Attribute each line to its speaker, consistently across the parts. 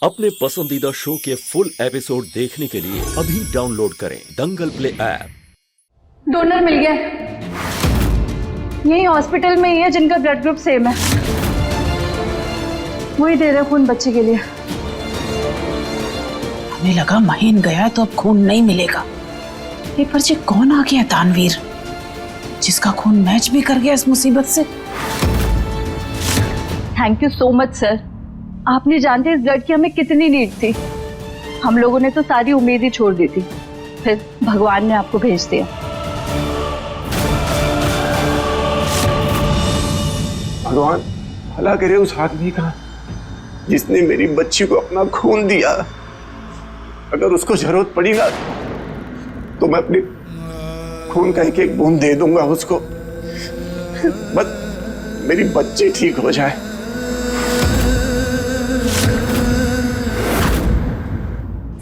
Speaker 1: अपने पसंदीदा शो के फुल एपिसोड देखने के लिए अभी डाउनलोड करें दंगल प्ले ऐप।
Speaker 2: डोनर मिल गया। यही हॉस्पिटल में ही है जिनका ब्लड ग्रुप सेम है। वही दे रहे खून बच्चे के लिए।
Speaker 3: हमें लगा महीन गया तो अब खून नहीं मिलेगा। ये पर जी कौन आ गया दानवीर जिसका खून मैच भी कर गया इस मुसीबत से।
Speaker 2: Thank you so much sir. आप नहीं जानते इस ब्लड की हमें कितनी नीड थी। हम लोगों ने तो सारी उम्मीद ही छोड़ दी थी, फिर भगवान ने आपको भेज दिया।
Speaker 4: भगवान भला करे उस आदमी का जिसने मेरी बच्ची को अपना खून दिया। अगर उसको जरूरत पड़ी ना तो मैं अपने खून का एक एक बूंद दे दूंगा उसको, बस मेरी बच्ची ठीक हो जाए।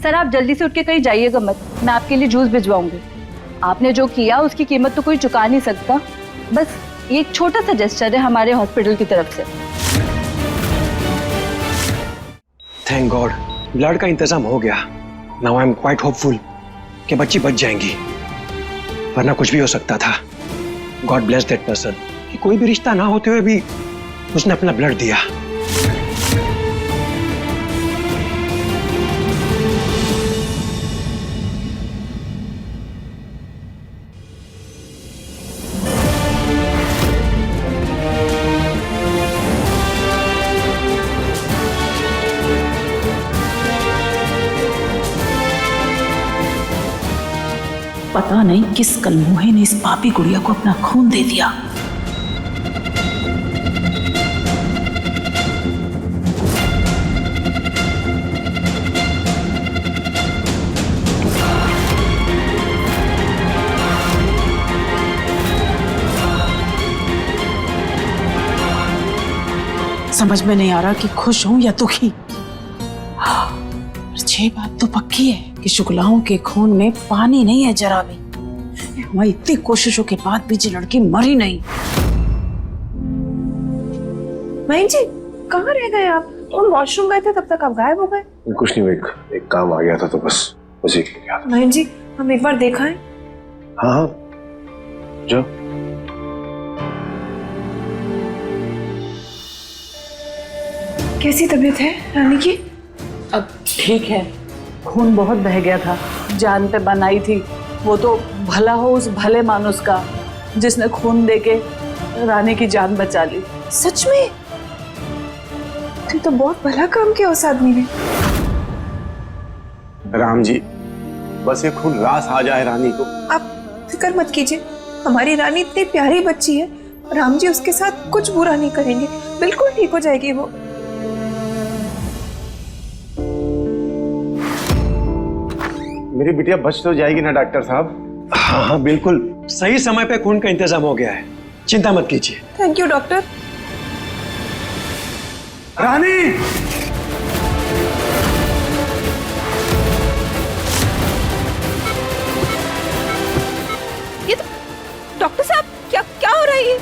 Speaker 2: सर आप जल्दी से उठ के कहीं जाइएगा मत, मैं आपके लिए जूस भिजवाऊंगी। आपने जो किया उसकी कीमत तो कोई चुका नहीं सकता। बस ये एक छोटा सा जेस्चर है हमारे हॉस्पिटल की तरफ से।
Speaker 5: थैंक गॉड ब्लड का इंतजाम हो गया। Now I am quite hopeful कि बच्ची बच जाएंगी, वरना कुछ भी हो सकता था। गॉड ब्लेस दैट पर्सन कि कोई भी रिश्ता ना होते हुए भी उसने अपना ब्लड दिया।
Speaker 3: पता नहीं किस कलमुहे ने इस पापी गुड़िया को अपना खून दे दिया। समझ में नहीं आ रहा कि खुश हूं या दुखी। ये बात तो पक्की है कि शुक्लाओं के खून में पानी नहीं है जरा भी। हमारी इतनी कोशिशों के बाद भी ये लड़की मरी नहीं।
Speaker 6: महीन जी कहाँ रह गए आप? हम वॉशरूम गए थे तब तक आप गायब हो गए।
Speaker 4: कुछ नहीं, एक काम आ गया था तो बस उसी के लिए।
Speaker 6: महीन जी हम एक बार देखा है।
Speaker 4: हाँ हाँ जो
Speaker 6: कैसी तबीयत है रानी की?
Speaker 3: अब ठीक है, खून बहुत बह गया था, जान पे बनाई थी। वो तो भला हो उस भले मानुस का जिसने खून देके रानी की जान बचा ली।
Speaker 6: सच में? तुम तो बहुत भला काम किया उस आदमी ने।
Speaker 4: राम जी बस ये खून रास आ जाए रानी को।
Speaker 6: आप फिक्र मत कीजिए, हमारी रानी इतनी प्यारी बच्ची है, राम जी उसके साथ कुछ बुरा नहीं करेंगे, बिल्कुल ठीक हो जाएगी वो।
Speaker 4: मेरी बिटिया बच तो जाएगी ना डॉक्टर साहब?
Speaker 5: हाँ हाँ बिल्कुल, सही समय पे खून का इंतजाम हो गया है, चिंता मत कीजिए।
Speaker 6: Thank you doctor.
Speaker 4: रानी
Speaker 6: ये तो डॉक्टर साहब क्या क्या हो रहा है ये?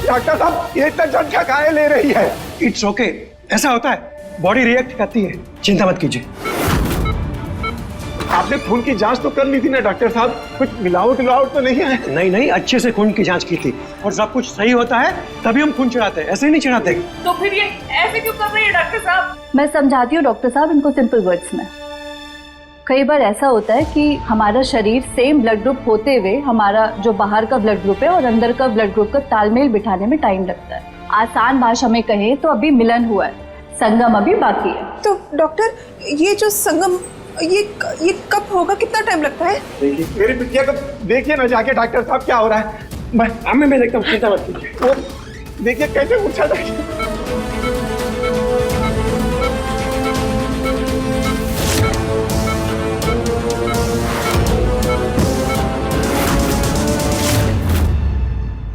Speaker 4: डॉक्टर साहब ये इतना झटका काहे ले रही है?
Speaker 5: इट्स ओके, ऐसा होता है, बॉडी रिएक्ट करती है, चिंता मत कीजिए।
Speaker 4: आपने खून की जांच तो कर ली थी ना डॉक्टर साहब? कुछ मिलावट तो नहीं है?
Speaker 5: नहीं नहीं, अच्छे से खून की जांच की थी और सब कुछ सही होता है तभी हम खून चढ़ाते हैं, ऐसे ही नहीं चढ़ाते।
Speaker 6: तो फिर ये ऐसे क्यों कर रही है डॉक्टर साहब?
Speaker 2: मैं समझाती हूँ डॉक्टर साहब इनको सिंपल वर्ड्स में। कई बार ऐसा होता है कि हमारा शरीर सेम ब्लड ग्रुप होते हुए हमारा जो बाहर का ब्लड ग्रुप है और अंदर का ब्लड ग्रुप का तालमेल बिठाने में टाइम लगता है। आसान भाषा में कहें तो अभी मिलन हुआ है, संगम अभी बाकी है।
Speaker 6: तो डॉक्टर ये जो संगम ये कब होगा, कितना टाइम लगता है?
Speaker 4: देखिए मेरी बिटिया को देखिए ना जाके डॉक्टर साहब क्या हो रहा है।
Speaker 5: मैं देखता हूँ, चिंता मत कीजिए।
Speaker 4: वो देखिए कैसे उछल रही है।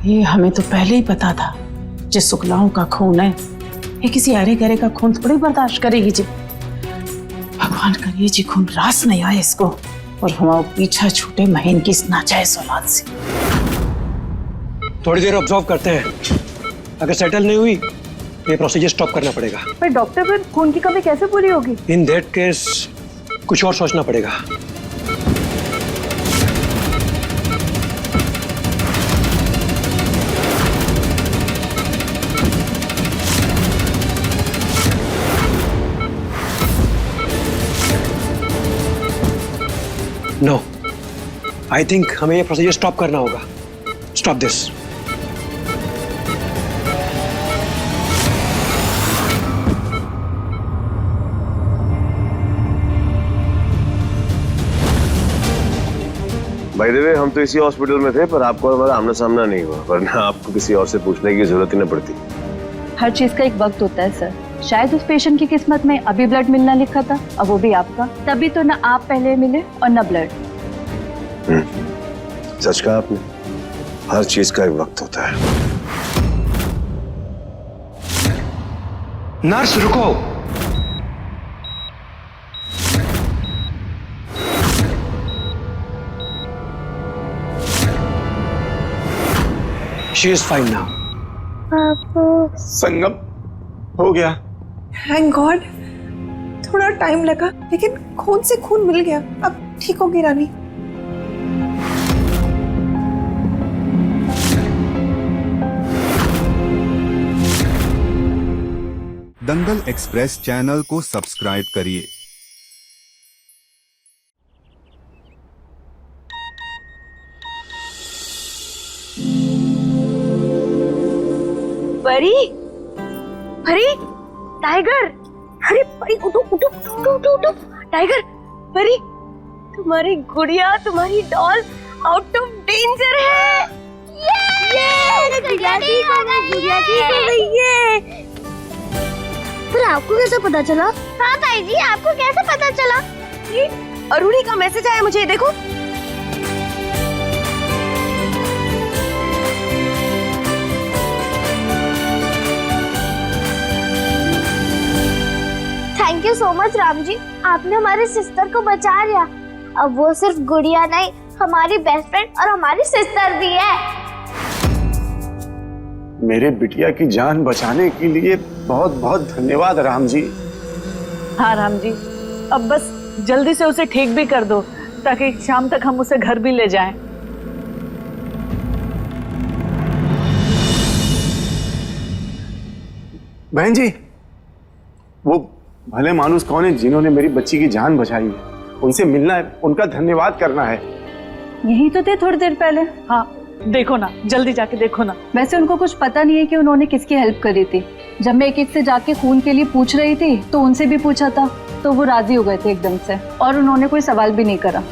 Speaker 3: ये हमें तो पहले ही पता था, जिस शुक्लाओं का खून है ये किसी अरे गरे का खून थोड़ी बर्दाश्त करेगी जी। भगवान करे ये जी खून रास नहीं आए इसको और हमारा पीछा छूटे महीन की इस नाजायज औलाद से।
Speaker 5: थोड़ी देर ऑब्जर्व करते हैं, अगर सेटल नहीं हुई ये प्रोसीजर स्टॉप करना पड़ेगा।
Speaker 2: पर डॉक्टर, फिर खून की कमी कैसे पूरी होगी?
Speaker 5: इन दैट केस कुछ और सोचना पड़ेगा। नो, आई थिंक हमें ये प्रोसीजर स्टॉप करना होगा। Stop this.
Speaker 7: भाई देवे, हम तो इसी हॉस्पिटल में थे, पर आपको हमारा आमना सामना नहीं हुआ, वरना आपको किसी और से पूछने की जरूरत ही न पड़ती।
Speaker 2: हर चीज का एक वक्त होता है सर। शायद उस पेशेंट की किस्मत में अभी ब्लड मिलना लिखा था, अब वो भी आपका। तभी तो ना आप पहले मिले और ना ब्लड।
Speaker 7: सच कहा आपने, हर चीज का एक वक्त होता है।
Speaker 5: नर्स रुको। She is fine now.
Speaker 4: संगम हो गया।
Speaker 6: थैंक गॉड, थोड़ा टाइम लगा लेकिन खून से खून मिल गया। अब ठीक होगी रानी।
Speaker 8: दंगल एक्सप्रेस चैनल को सब्सक्राइब करिए।
Speaker 9: परी, परी, टाइगर, अरे परी उठो उठो उठो उठो उठो, टाइगर, परी, तुम्हारी गुड़िया, तुम्हारी डॉल आउट ऑफ डेंजर है। ये गुड़िया ठीक हो गई, गुड़िया ठीक हो गई है। फिर आपको कैसे पता चला? हाँ ताई जी, आपको कैसे पता चला? ये अरुणी का मैसेज आया मुझे, देखो। Thank you so much Ram ji, आपने हमारे सिस्टर को बचा लिया। अब वो सिर्फ गुड़िया नहीं, हमारी बेस्ट फ्रेंड और हमारी सिस्टर भी है।
Speaker 4: मेरे बिटिया की जान बचाने के लिए बहुत बहुत धन्यवाद राम जी।
Speaker 3: हाँ राम जी, अब बस जल्दी से उसे ठीक भी कर दो ताकि शाम तक हम उसे घर भी ले जाएं।
Speaker 4: बहन जी, वो भले मानुस कौन है जिन्होंने मेरी बच्ची की जान बचाई है? उनसे मिलना है, उनका धन्यवाद करना है।
Speaker 2: यही तो थे थोड़ी देर पहले।
Speaker 3: हाँ देखो ना, जल्दी जाके देखो ना।
Speaker 2: वैसे उनको कुछ पता नहीं है कि उन्होंने किसकी हेल्प करी थी। जब मैं एक एक से जाके खून के लिए पूछ रही थी तो उनसे भी पूछा था, तो वो राजी हो गए थे एकदम से, और उन्होंने कोई सवाल भी नहीं करा।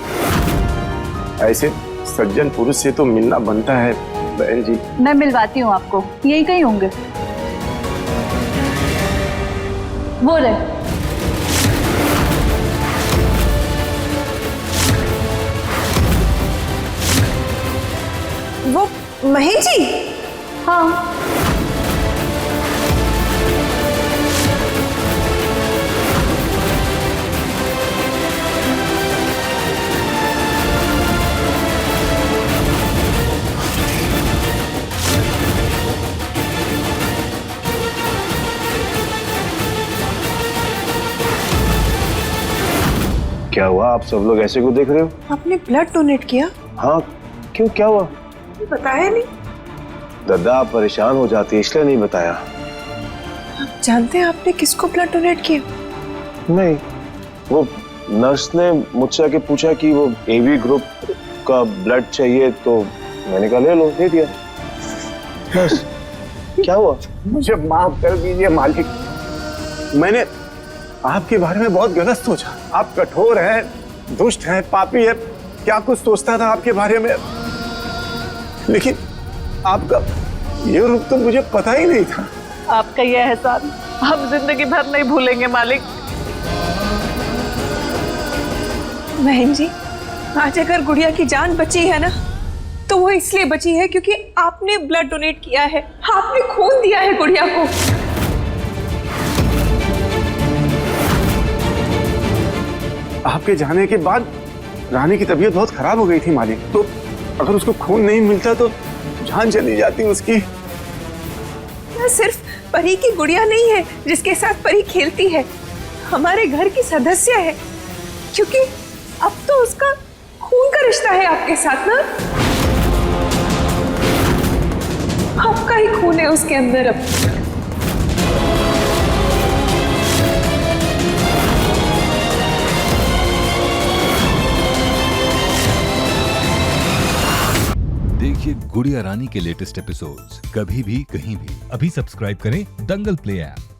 Speaker 4: ऐसे सज्जन पुरुष से तो मिलना बनता है बहन जी।
Speaker 2: मैं मिलवाती हूँ आपको, यही कहीं होंगे। वो रहे।
Speaker 6: वो महेश जी?
Speaker 2: हाँ,
Speaker 7: क्या हुआ, आप सब लोग ऐसे को देख रहे हो?
Speaker 6: आपने ब्लड डोनेट किया?
Speaker 7: हाँ, क्यों, क्या हुआ?
Speaker 6: बताया नहीं।
Speaker 7: दादा, आप परेशान हो जाती है इसलिए नहीं बताया।
Speaker 6: आप जानते हैं आपने किसको ब्लड डोनेट किया?
Speaker 7: नहीं, वो नर्स ने मुझसे आके पूछा कि वो एबी ग्रुप का ब्लड चाहिए, तो मैंने कहा ले लो, दे दिया। बस। क्या हुआ?
Speaker 4: मुझे माफ कर दीजिए मालिक, मैंने आपके बारे में बहुत गलत सोचा। आप कठोर हैं, दुष्ट हैं, पापी हैं, क्या कुछ सोचता था आपके बारे में। लेकिन आपका ये रूप तो मुझे पता ही नहीं था।
Speaker 3: आपका यह एहसान हम जिंदगी भर नहीं भूलेंगे मालिक।
Speaker 6: बहन जी, आज अगर गुड़िया की जान बची है ना, तो वो इसलिए बची है क्योंकि आपने ब्लड डोनेट किया है, आपने खून दिया है गुड़िया को।
Speaker 4: आपके जाने के बाद रानी की तबीयत बहुत खराब हो गई थी मालिक। तो अगर उसको खून नहीं मिलता तो जान चली जाती उसकी।
Speaker 6: यह सिर्फ परी की गुड़िया नहीं है जिसके साथ परी खेलती है, हमारे घर की सदस्य है, क्योंकि अब तो उसका खून का रिश्ता है आपके साथ ना। आपका ही खून है उसके अंदर अब।
Speaker 10: देखिए गुड़िया रानी के लेटेस्ट एपिसोड्स कभी भी कहीं भी। अभी सब्सक्राइब करें दंगल प्ले ऐप।